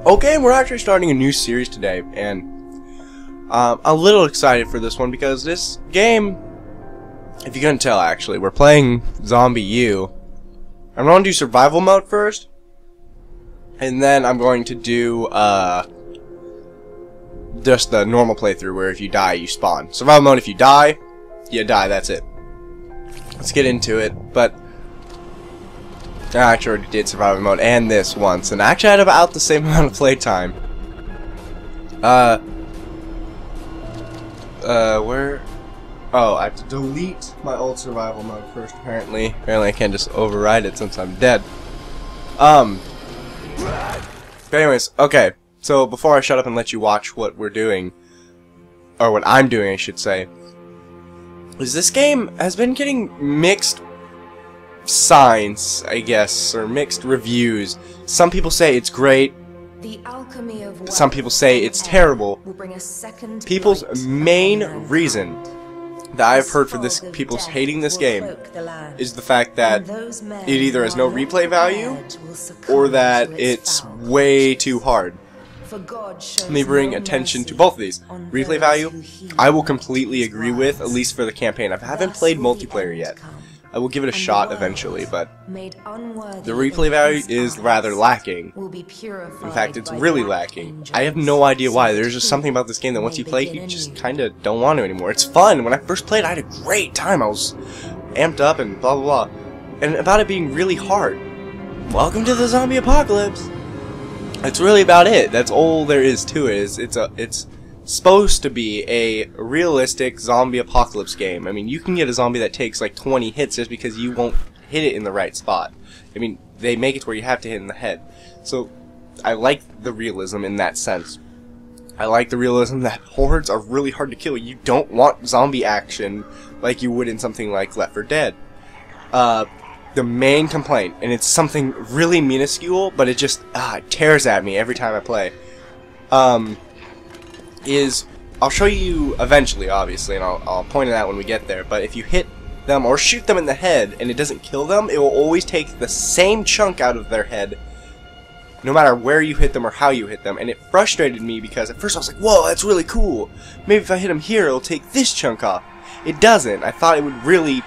Okay, we're actually starting a new series today, and I'm a little excited for this one because this game, if you couldn't tell actually, we're playing ZombiU. I'm going to do survival mode first, and then I'm going to do just the normal playthrough where if you die, you spawn. Survival mode, if you die, that's it. Let's get into it, but I actually already did survival mode and this once, and I actually had about the same amount of playtime. Where? Oh, I have to delete my old survival mode first, apparently. Apparently I can't just override it since I'm dead. But anyways, okay. So before I shut up and let you watch what we're doing, or what I'm doing, I should say, is this game has been getting mixed signs, I guess, or mixed reviews. Some people say it's great. Some people say it's terrible. People's main reason that I've heard for this, people's hating this game, is the fact that it either has no replay value or that it's way too hard. Let me bring attention to both of these. Replay value, I will completely agree with, at least for the campaign. I haven't played multiplayer yet. I will give it a shot eventually, but the replay value is rather lacking. In fact, it's really lacking. I have no idea why. There's just something about this game that once you play, you just kind of don't want to anymore. It's fun. When I first played, I had a great time. I was amped up and blah blah blah. And about it being really hard. Welcome to the zombie apocalypse. That's really about it. That's all there is to it. It's supposed to be a realistic zombie apocalypse game. I mean, you can get a zombie that takes like 20 hits just because you won't hit it in the right spot. I mean, they make it to where you have to hit in the head. So, I like the realism in that sense. I like the realism that hordes are really hard to kill. You don't want zombie action like you would in something like Left 4 Dead. The main complaint, and it's something really minuscule, but it just it tears at me every time I play, is, I'll show you eventually, obviously, and I'll point it out when we get there, but if you hit them or shoot them in the head and it doesn't kill them, it will always take the same chunk out of their head, no matter where you hit them or how you hit them. And it frustrated me because at first I was like, whoa, that's really cool. Maybe if I hit them here, it'll take this chunk off. It doesn't. I thought it would really,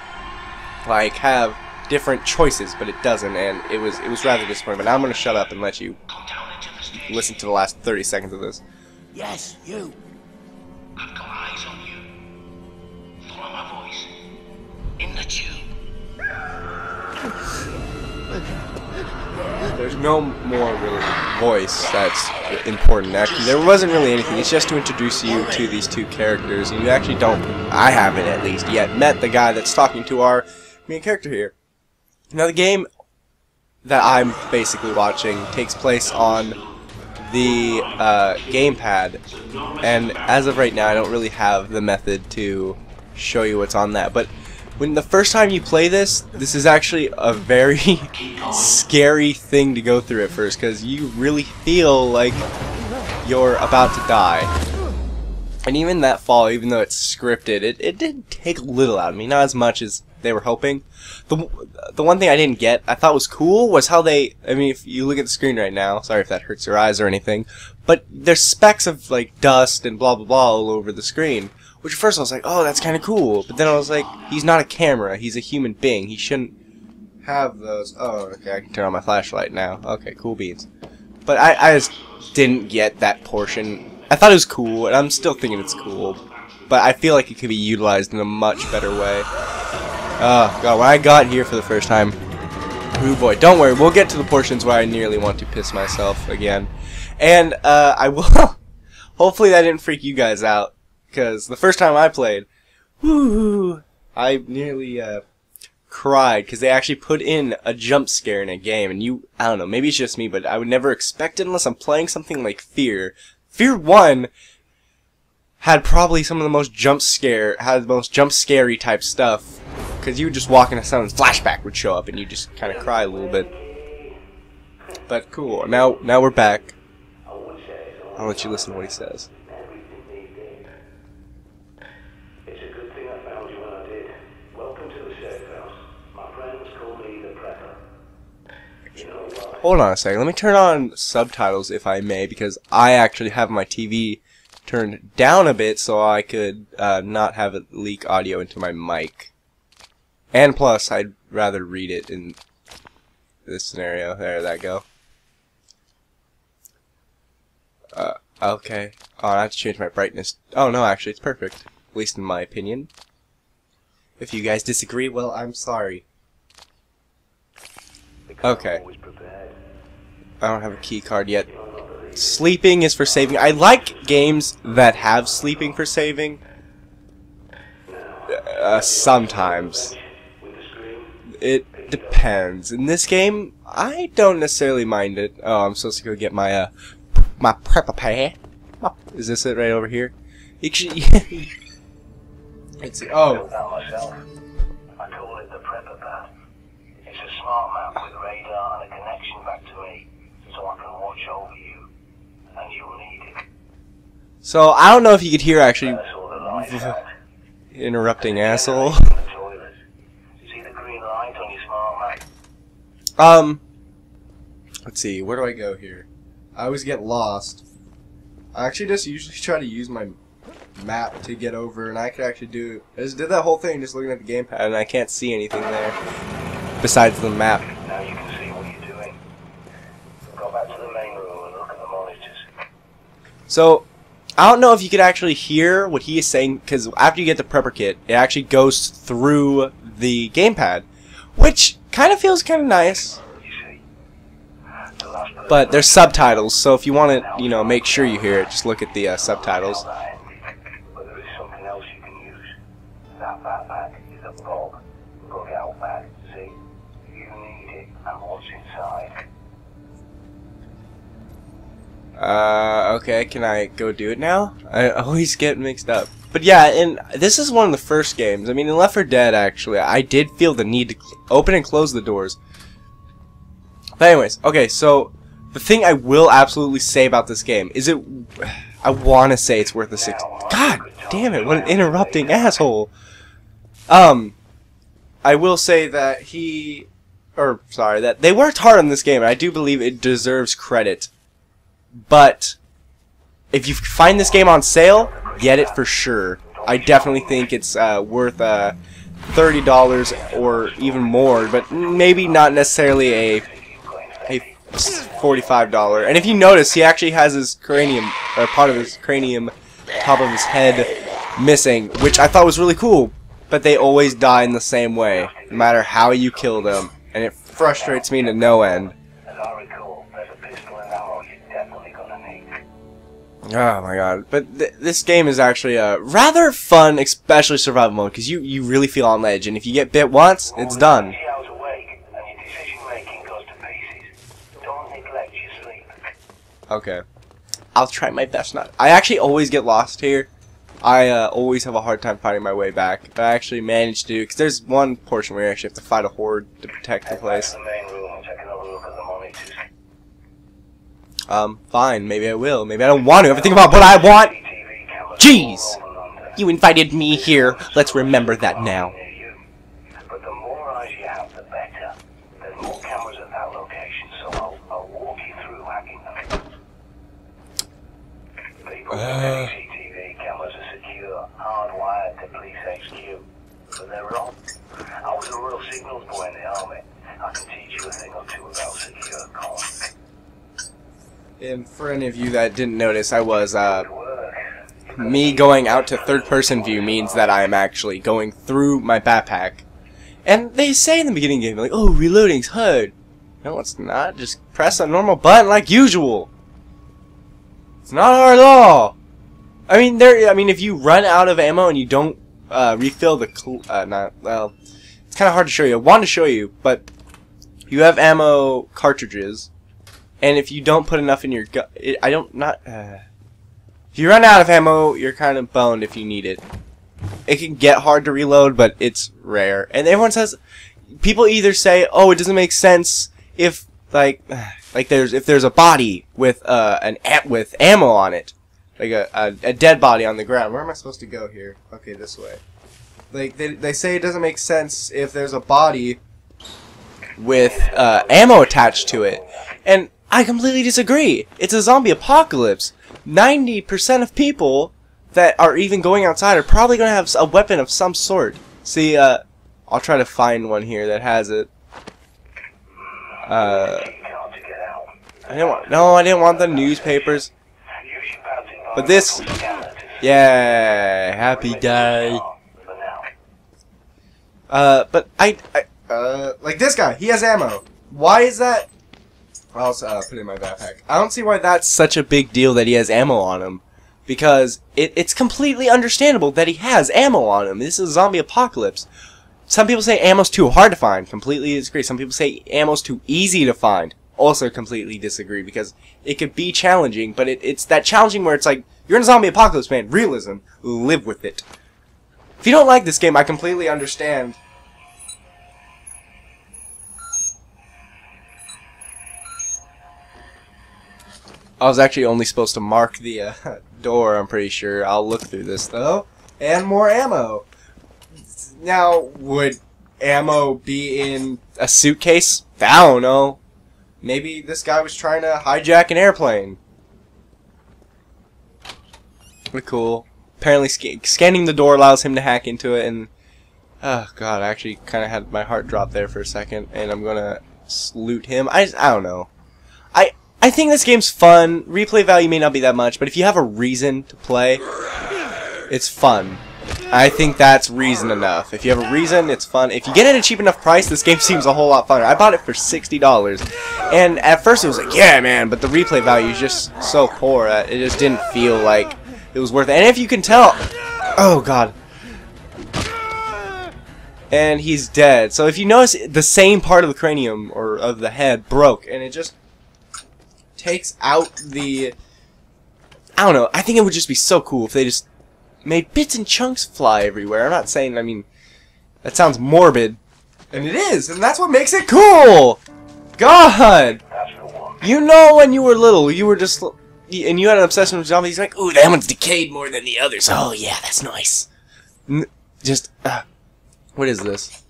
like, have different choices, but it doesn't, and it was rather disappointing. But now I'm going to shut up and let you listen to the last 30 seconds of this. Yes, you. I've got eyes on you. Follow my voice. In the tube. There's no more really voice that's important. Actually, there wasn't really anything. It's just to introduce you to these two characters. And you actually don't, I haven't at least yet, met the guy that's talking to our main character here. Now, the game that I'm basically watching takes place on the gamepad, and as of right now I don't really have the method to show you what's on that, but when the first time you play this is actually a very scary thing to go through at first, because you really feel like you're about to die. And even that fall, even though it's scripted, it did take a little out of me, not as much as they were hoping. The one thing I didn't get, I thought was cool, was how they, I mean, if you look at the screen right now, sorry if that hurts your eyes or anything, but there's specks of, like, dust and blah blah blah all over the screen, which at first I was like, oh, that's kind of cool, but then I was like, he's not a camera, he's a human being, he shouldn't have those. Oh, okay, I can turn on my flashlight now. Okay, cool beans. But I just didn't get that portion. I thought it was cool, and I'm still thinking it's cool, but I feel like it could be utilized in a much better way. Oh god, when I got here for the first time, oh boy, don't worry, we'll get to the portions where I nearly want to piss myself again. And I will, hopefully that didn't freak you guys out, because the first time I played, whoo, I nearly cried, because they actually put in a jump scare in a game, and I don't know, maybe it's just me, but I would never expect it unless I'm playing something like Fear. Fear 1 had probably some of the most jump scary type stuff, because you would just walk into someone's flashback would show up and you just kind of cry a little bit. But cool. Now we're back. I'll let you listen to what he says. It's a good thing I found you when I did. Welcome to the safe house. My friends call me the Prepper. You know what? Hold on a second. Let me turn on subtitles if I may, because I actually have my TV turned down a bit so I could not have it leak audio into my mic. And plus, I'd rather read it in this scenario. There that go. Okay. Oh, I have to change my brightness. Oh no, actually it's perfect. At least in my opinion. If you guys disagree, well, I'm sorry. Okay. I don't have a key card yet. Sleeping is for saving. I like games that have sleeping for saving. Sometimes. It depends. In this game, I don't necessarily mind it. Oh, I'm supposed to go get my my prepper pad. Is this it right over here? It's oh. I call it the prepper pad. It's a smart map with radar and a connection back to me, so I can watch over you, and you'll need it. So I don't know if you could hear actually. That's all the lights out. Interrupting asshole. The toilet. See the green light on your smart map? Let's see. Where do I go here? I always get lost. I actually just usually try to use my map to get over, and I could actually do. I just did that whole thing just looking at the gamepad, and I can't see anything there besides the map. Now you can see what you're doing. Go back to the main room and look at the monitors. So, I don't know if you could actually hear what he is saying, because after you get the prepper kit, it actually goes through the gamepad, which kind of feels kind of nice. But there's subtitles, so if you want to, you know, make sure you hear it, just look at the subtitles. But there is something else you can use. That backpack is a bug out bag. See? You need it and what's inside. Okay, can I go do it now? I always get mixed up. But yeah, and this is one of the first games. I mean, in Left 4 Dead, actually, I did feel the need to open and close the doors. But anyways, okay, so the thing I will absolutely say about this game is I want to say it's worth the $6. God damn it, what an interrupting asshole. I will say that that they worked hard on this game, and I do believe it deserves credit. But if you find this game on sale, get it for sure. I definitely think it's worth $30 or even more, but maybe not necessarily a $45. And if you notice, he actually has his cranium, or part of his cranium, top of his head missing, which I thought was really cool. But they always die in the same way, no matter how you kill them, and it frustrates me to no end. As I recall, there's a pistol and ammo you're definitely gonna need. Oh my god. But this game is actually rather fun, especially survival mode, because you really feel on edge, and if you get bit once, it's done. Okay. I'll try my best not. I actually always get lost here. I always have a hard time finding my way back. But I actually managed to, because there's one portion where you actually have to fight a horde to protect the place. Fine. Maybe I will. Maybe I don't want to. Everything about what I want. Jeez! You invited me here. Let's remember that now. But the more eyes you have, the better. There's more cameras at that location, so I'll walk you through hacking them. People with CCTV cameras are secure, hardwired to police HQ. But they're wrong. I was a real signals boy in the army. I can teach you a thing or two about secure comms. And for any of you that didn't notice, I was, me going out to third-person view means that I am actually going through my backpack. And they say in the beginning of the game, like, oh, reloading's hard. No, it's not. Just press a normal button like usual. It's not hard at all. I mean, if you run out of ammo and you don't refill the, well, it's kind of hard to show you. I wanted to show you, but you have ammo cartridges, and if you don't put enough in your gun, if you run out of ammo, you're kind of boned if you need it. It can get hard to reload, but it's rare. And everyone says, people either say, oh, it doesn't make sense if if there's a body with with ammo on it, like a dead body on the ground. Where am I supposed to go here? Okay, this way. Like they say it doesn't make sense if there's a body with ammo attached to it. And I completely disagree. It's a zombie apocalypse. 90% of people that are even going outside are probably going to have a weapon of some sort. See, I'll try to find one here that has it. I didn't want the newspapers. But this, yeah, happy day. But like this guy, he has ammo. Why is that? I'll put it in my backpack. I don't see why that's such a big deal that he has ammo on him. Because it's completely understandable that he has ammo on him. This is a zombie apocalypse. Some people say ammo's too hard to find. Completely disagree. Some people say ammo's too easy to find. Also completely disagree, because it could be challenging, but it's that challenging where it's like, you're in a zombie apocalypse, man. Realism. Live with it. If you don't like this game, I completely understand. I was actually only supposed to mark the door, I'm pretty sure. I'll look through this, though. And more ammo. Now, would ammo be in a suitcase? I don't know. Maybe this guy was trying to hijack an airplane. But cool. Apparently scanning the door allows him to hack into it, and oh god, I actually kind of had my heart drop there for a second, and I'm gonna loot him. I don't know. I think this game's fun. Replay value may not be that much, but if you have a reason to play, it's fun. I think that's reason enough. If you have a reason, it's fun. If you get it at a cheap enough price, this game seems a whole lot funner. I bought it for $60, and at first it was like, yeah, man, but the replay value is just so poor. It just didn't feel like it was worth it. And if you can tell, oh god, and he's dead. So if you notice, the same part of the cranium or of the head broke, and it just takes out the, I don't know, I think it would just be so cool if they just made bits and chunks fly everywhere. I'm not saying, I mean, that sounds morbid, and it is, and that's what makes it cool! God! You know, when you were little, you were just, and you had an obsession with zombies, like, ooh, that one's decayed more than the others. Oh yeah, that's nice. What is this?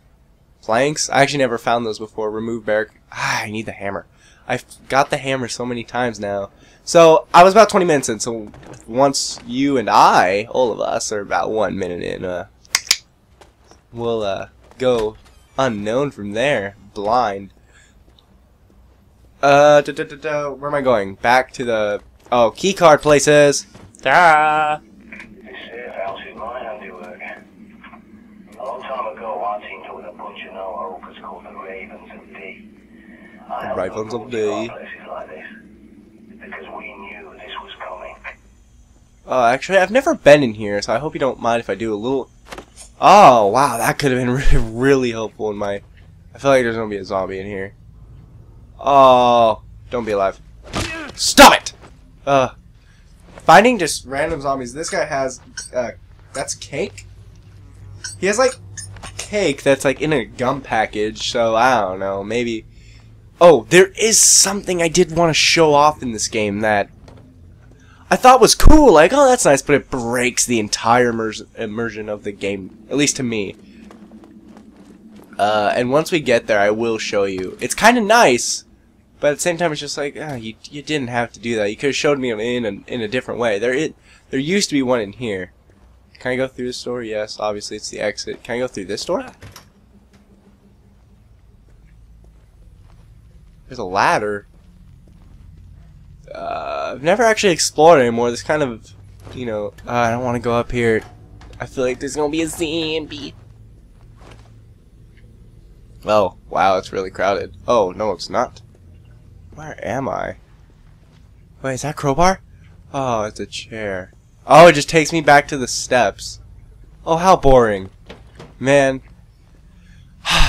Planks? I actually never found those before. Remove barrack. I need the hammer. I've got the hammer so many times now. So, I was about 20 minutes in, so once you and I, all of us, are about 1 minute in, we'll, go unknown from there. Blind. Where am I going? Back to the, oh, keycard places! Ah! This safe house is my handiwork. A long time ago, I teamed up with a bunch of no-hopers called the Ravens of D. The Ravens of D. Places like this, because we knew this was coming. Actually, I've never been in here, so I hope you don't mind if I do a little... Oh, wow, that could have been really helpful in my... I feel like there's gonna be a zombie in here. Oh, don't be alive. Stop it! Finding just random zombies. This guy has, that's cake? He has, like, cake that's, like, in a gum package, so I don't know, maybe... Oh, there is something I did want to show off in this game that I thought was cool, like, oh, that's nice, but it breaks the entire immersion of the game, at least to me. And once we get there, I will show you. It's kind of nice, but at the same time, it's just like, you didn't have to do that. You could have showed me in a different way. There used to be one in here. Can I go through this door? Yes, obviously it's the exit. Can I go through this door? There's a ladder. I've never actually explored anymore. This kind of, you know, I don't want to go up here. I feel like there's gonna be a zombie. Oh, wow, it's really crowded. Oh, no, it's not. Where am I? Wait, is that a crowbar? Oh, it's a chair. Oh, it just takes me back to the steps. Oh, how boring. Man.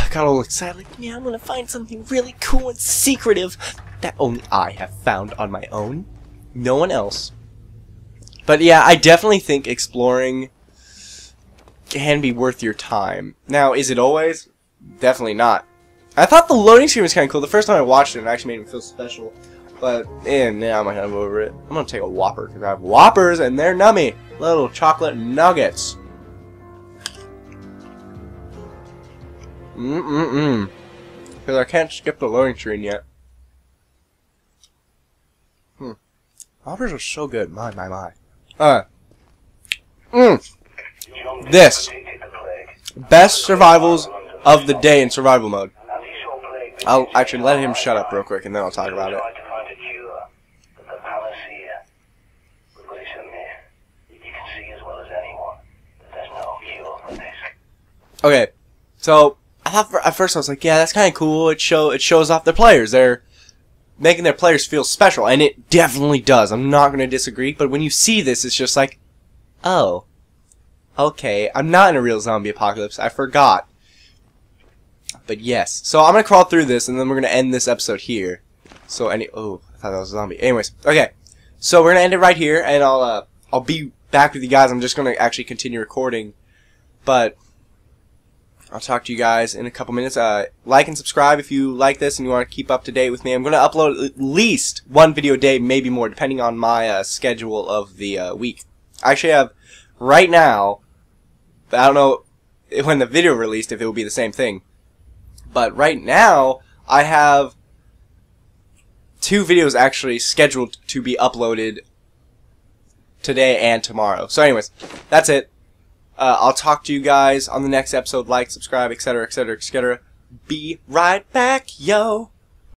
Got all excited, like, yeah, I'm gonna find something really cool and secretive that only I have found on my own. No one else. But yeah, I definitely think exploring can be worth your time. Now, is it always? Definitely not. I thought the loading screen was kind of cool. The first time I watched it, it actually made me feel special. But, now I'm kind of over it. I'm gonna take a Whopper, because I have Whoppers, and they're nummy. Little chocolate nuggets. Because I can't skip the loading screen yet. Whoppers are so good. My. This. Best survivals of the day in survival mode. I'll actually let him shut up real quick and then I'll talk about it. Okay, so I thought at first I was like, yeah, that's kind of cool. It shows off their players. They're making their players feel special, and it definitely does. I'm not going to disagree, but when you see this, it's just like, oh, okay, I'm not in a real zombie apocalypse. I forgot. But yes, so I'm going to crawl through this, and then we're going to end this episode here. So oh, I thought that was a zombie. Anyways, okay, so we're going to end it right here, and I'll be back with you guys. I'm just going to actually continue recording, but I'll talk to you guys in a couple minutes. Like and subscribe if you like this and you want to keep up to date with me. I'm going to upload at least one video a day, maybe more, depending on my schedule of the week. I actually have, right now, but I don't know when the video released if it will be the same thing. But right now, I have 2 videos actually scheduled to be uploaded today and tomorrow. So anyways, that's it. I'll talk to you guys on the next episode. Like, subscribe, etc., etc., etc. Be right back, yo!